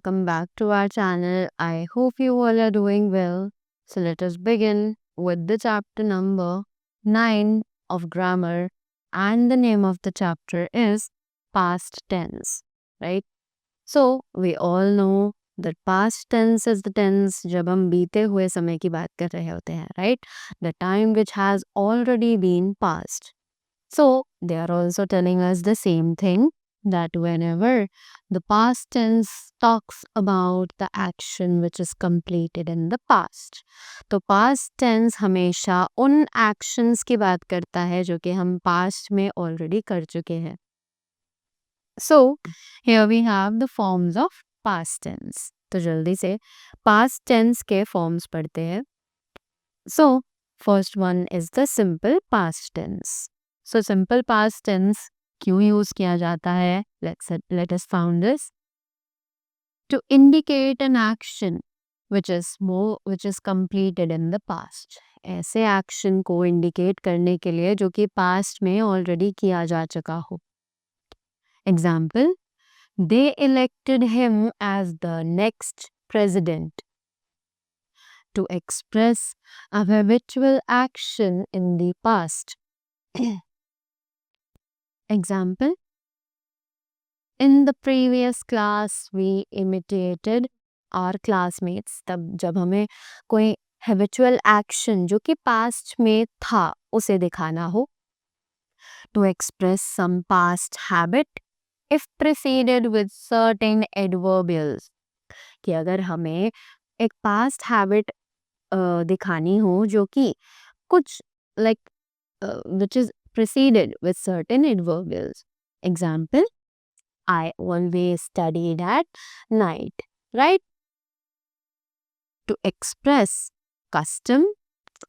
welcome back to our channel. I hope you all are doing well. So let us begin with the chapter number 9 of grammar, and the name of the chapter is past tense, right? So we all know that past tense is the tense जब हम बीते हुए समय की बात कर रहे होते हैं, right? The time which has already been passed. So they are also telling us the same thing, that whenever the past tense talks about the action which is completed in the past, तो past tense हमेशा उन actions की बात करता है जो कि हम past में already कर चुके हैं. So here we have the forms of past tense. तो जल्दी से past tense के forms पढ़ते हैं. So first one is the simple past tense. So simple past tense क्यों यूज किया जाता है? Let us found this. To indicate an action which is completed in the past. ऐसे action को indicate करने के लिए जो कि past में already किया जा चुका हो. Example, they elected him as the next president. To express a habitual action in the past. Example, in the previous class we imitated our classmates. तब जब हमें कोई habitual action जो कि past में था उसे दिखाना हो. To express some past habit if preceded with certain adverbials. कि अगर हमें एक past habit दिखानी हो जो कि कुछ which is preceded with certain adverbials. Example, I always studied at night, right? To express custom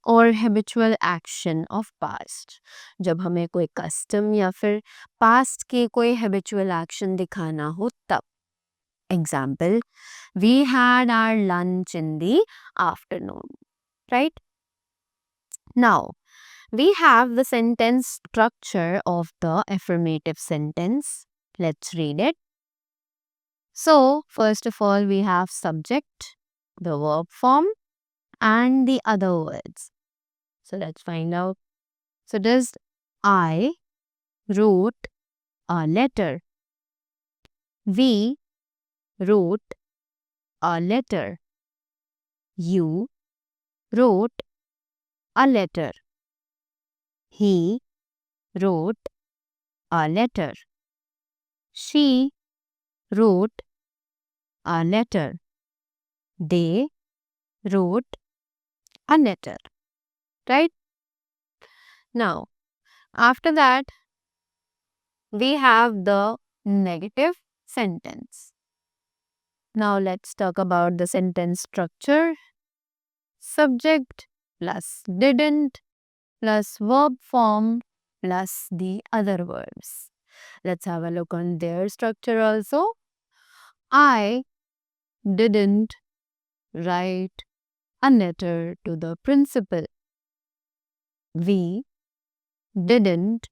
or habitual action of past. जब हमें कोई custom या फिर past की कोई habitual action दिखाना हो तब. Example, we had our lunch in the afternoon, right? Now, we have the sentence structure of the affirmative sentence. Let's read it. So, first of all, we have subject, the verb form, and the other words. So, let's find out. So, does I wrote a letter? We wrote a letter. You wrote a letter. He wrote a letter. She wrote a letter. They wrote a letter. Right? Now, after that, we have the negative sentence. Now, let's talk about the sentence structure. Subject plus didn't plus verb form plus the other verbs. Let's have a look on their structure also. I didn't write a letter to the principal. We didn't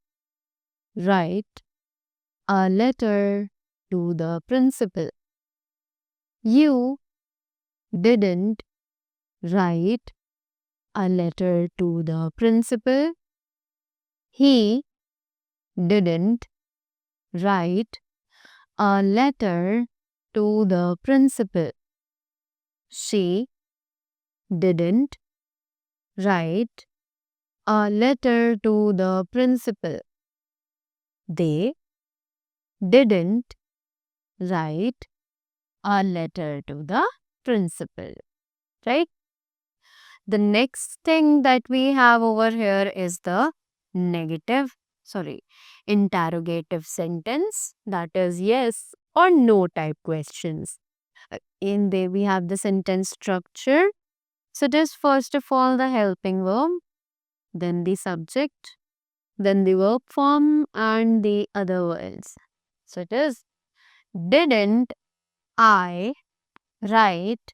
write a letter to the principal. You didn't write a letter to the principal. He didn't write a letter to the principal. She didn't write a letter to the principal. They didn't write a letter to the principal. Right? The next thing that we have over here is the interrogative sentence, that is yes or no type questions. In there we have the sentence structure. So it is first of all the helping verb, then the subject, then the verb form and the other words. So it is, didn't I write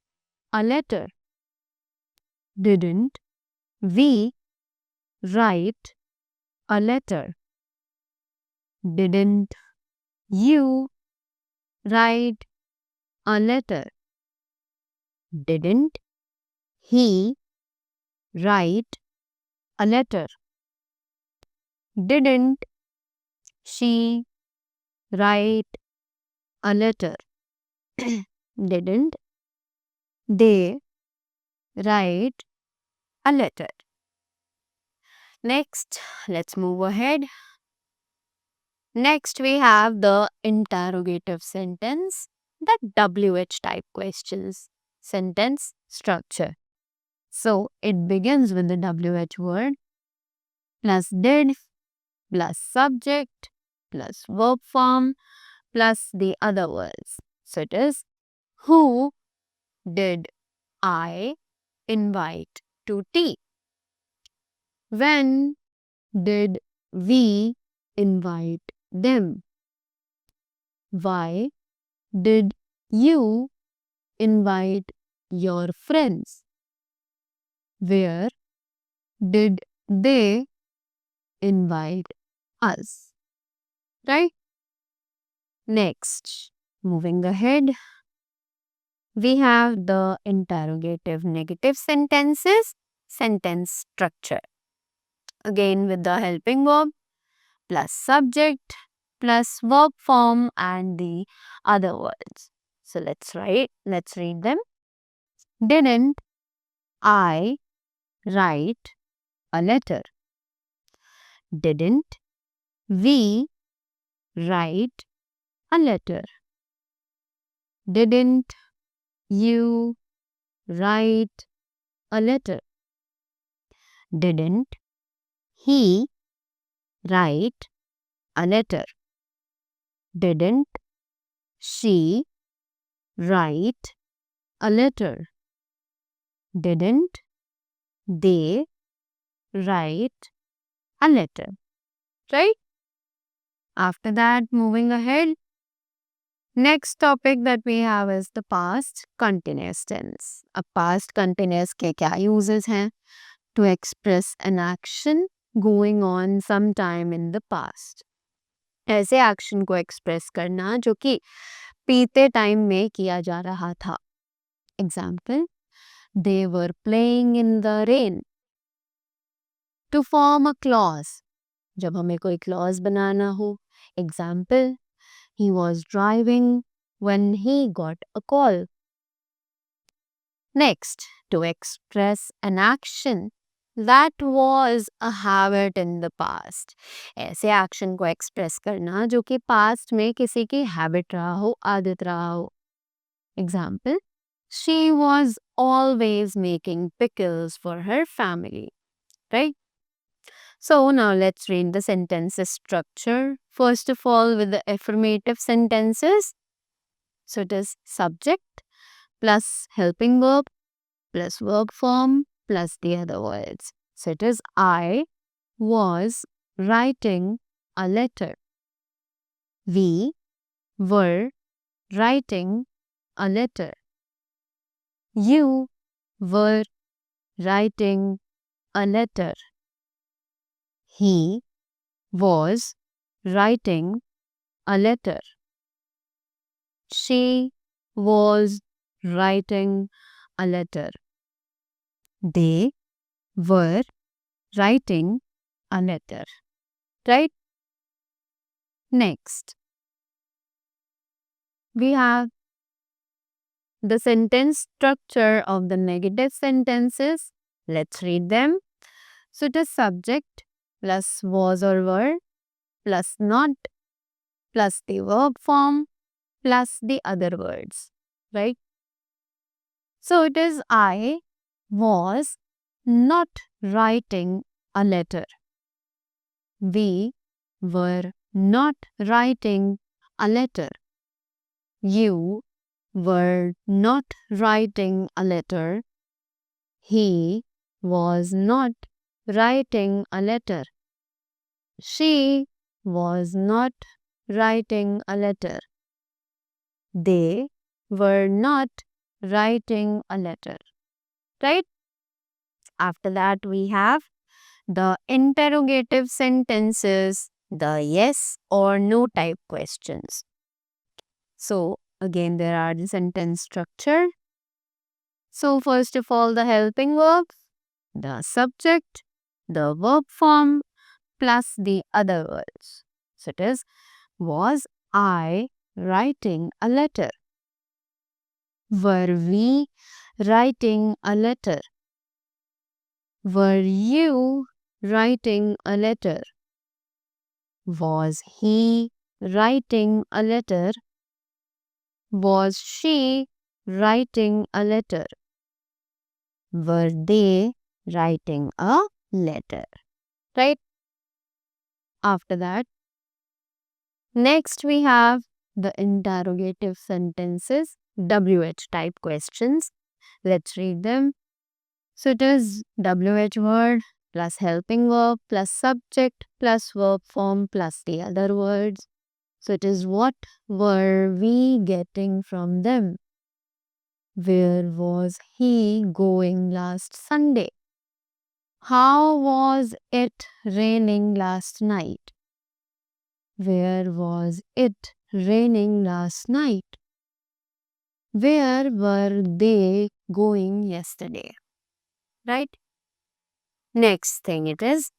a letter? Didn't we write a letter? Didn't you write a letter? Didn't he write a letter? Didn't she write a letter? Didn't they write a letter? Next, let's move ahead. Next, we have the interrogative sentence, the WH type questions, sentence structure. So, it begins with the WH word plus did plus subject plus verb form plus the other words. So, it is who did I invite to tea? When did we invite them? Why did you invite your friends? Where did they invite us? Right? Next, moving ahead, we have the interrogative negative sentences, sentence structure. Again, with the helping verb plus subject plus verb form and the other words. So let's read them. Didn't I write a letter? Didn't we write a letter? Didn't you write a letter? Didn't he write a letter? Didn't she write a letter? Didn't they write a letter? Right? After that, moving ahead, next topic that we have is the past continuous tense. अब past continuous के क्या uses हैं? To express an action going on sometime in the past. ऐसे action को express करना जो कि बीते time में किया जा रहा था. Example, they were playing in the rain. To form a clause, जब हमें कोई clause बनाना हो. Example, he was driving when he got a call. Next, to express an action that was a habit in the past. ऐसे action को express करना जो कि past में किसी की habit रहा हो, आदत रहा हो. Example, she was always making pickles for her family. Right? So now let's read the sentences structure. First of all, with the affirmative sentences. So it is subject plus helping verb plus verb form plus the other words. So it is I was writing a letter. We were writing a letter. You were writing a letter. He was writing a letter. She was writing a letter. They were writing a letter. Right? Next, we have the sentence structure of the negative sentences. Let's read them. So it is subject plus was or were plus not plus the verb form plus the other words. Right? So it is I was not writing a letter. We were not writing a letter. You were not writing a letter. He was not writing a letter. She was not writing a letter. They were not writing a letter. Right? After that, we have the interrogative sentences, the yes or no type questions. So, Again, there are the sentence structure. So first of all, the helping verbs, the subject, the verb form plus the other words. So it is, was I writing a letter? Were we writing a letter? Were you writing a letter? Was he writing a letter? Was she writing a letter? Were they writing a letter? Right? After that, next we have the interrogative sentences, WH type questions. Let's read them. So it is WH word plus helping verb plus subject plus verb form plus the other words. So it is, what were we getting from them? Where was he going last Sunday? How was it raining last night? Where was it raining last night? Where were they going yesterday? Right? Next thing, it is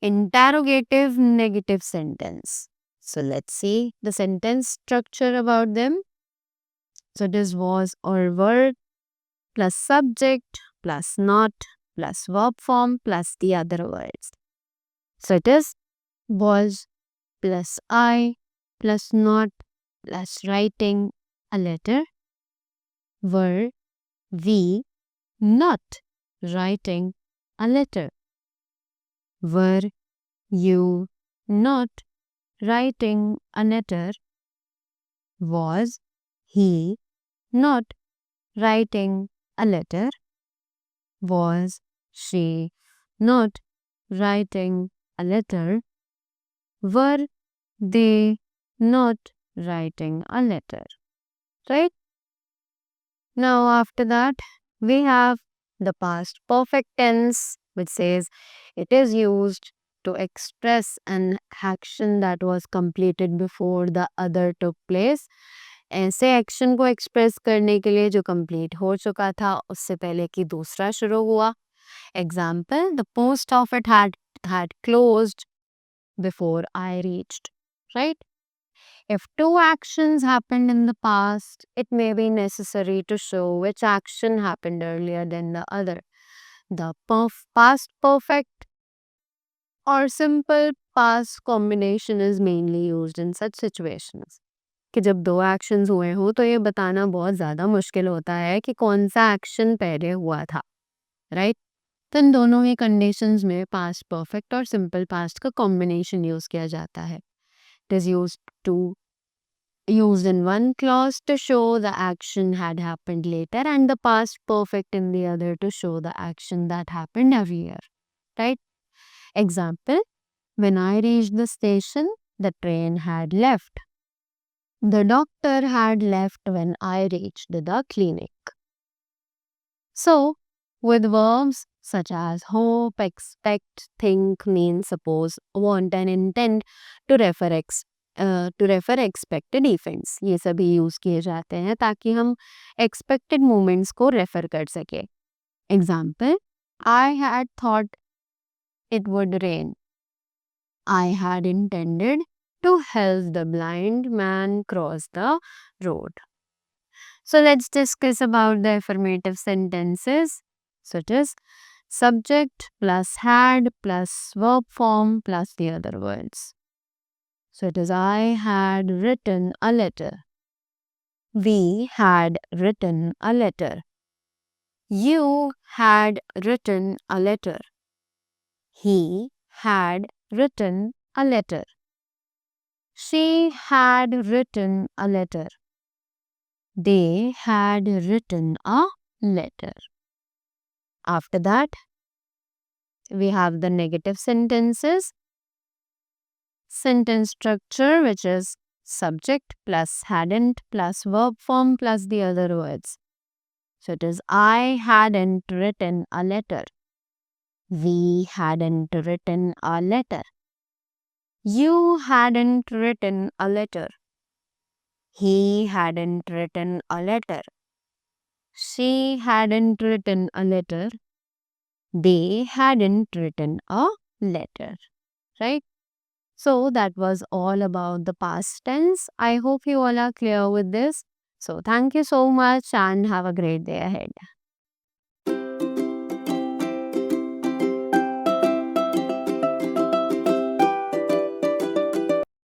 interrogative negative sentence. So let's see the sentence structure about them. So it is was or were plus subject plus not plus verb form plus the other words. So it is was plus I plus not plus writing a letter. Were we not writing a letter? Were you not writing a letter? Was he not writing a letter? Was she not writing a letter? Were they not writing a letter? Right? Now, after that, we have the past perfect tense, which says it is used to express an action that was completed before the other took place. ऐसे action को express करने के लिए जो complete हो चुका था उससे पहले कि दूसरा शुरू हुआ. Example, the post office had closed before I reached. Right? If two actions happened in the past, it may be necessary to show which action happened earlier than the other. The past perfect or simple past combination is mainly used in such situations. कि जब दो actions हुए हो तो ये बताना बहुत ज़्यादा मुश्किल होता है कि कौन सा एक्शन पहले हुआ था, राइट? तो इन दोनों ही कंडीशंस में पास्ट परफेक्ट और सिंपल पास्ट का कॉम्बिनेशन यूज़ किया जाता है. It is used in one clause to show the action had happened later and the past perfect in the other to show the action that happened earlier. Right? Example, when I reached the station, the train had left. The doctor had left when I reached the clinic. So, with verbs such as hope, expect, think, mean, suppose, want and intend to refer expected events, ये सभी use किए जाते हैं ताकि हम expected moments को refer कर सके. Example, I had thought it would rain. I had intended to help the blind man cross the road. So let's discuss about the affirmative sentences. So it is subject plus had plus verb form plus the other words. So it is, I had written a letter. We had written a letter. You had written a letter. He had written a letter. She had written a letter. They had written a letter. After that, we have the negative sentences. Sentence structure, which is subject plus hadn't plus verb form plus the other words. So it is, I hadn't written a letter. We hadn't written a letter. You hadn't written a letter. He hadn't written a letter. She hadn't written a letter. They hadn't written a letter. Right? So that was all about the past tense. I hope you all are clear with this. So thank you so much and have a great day ahead.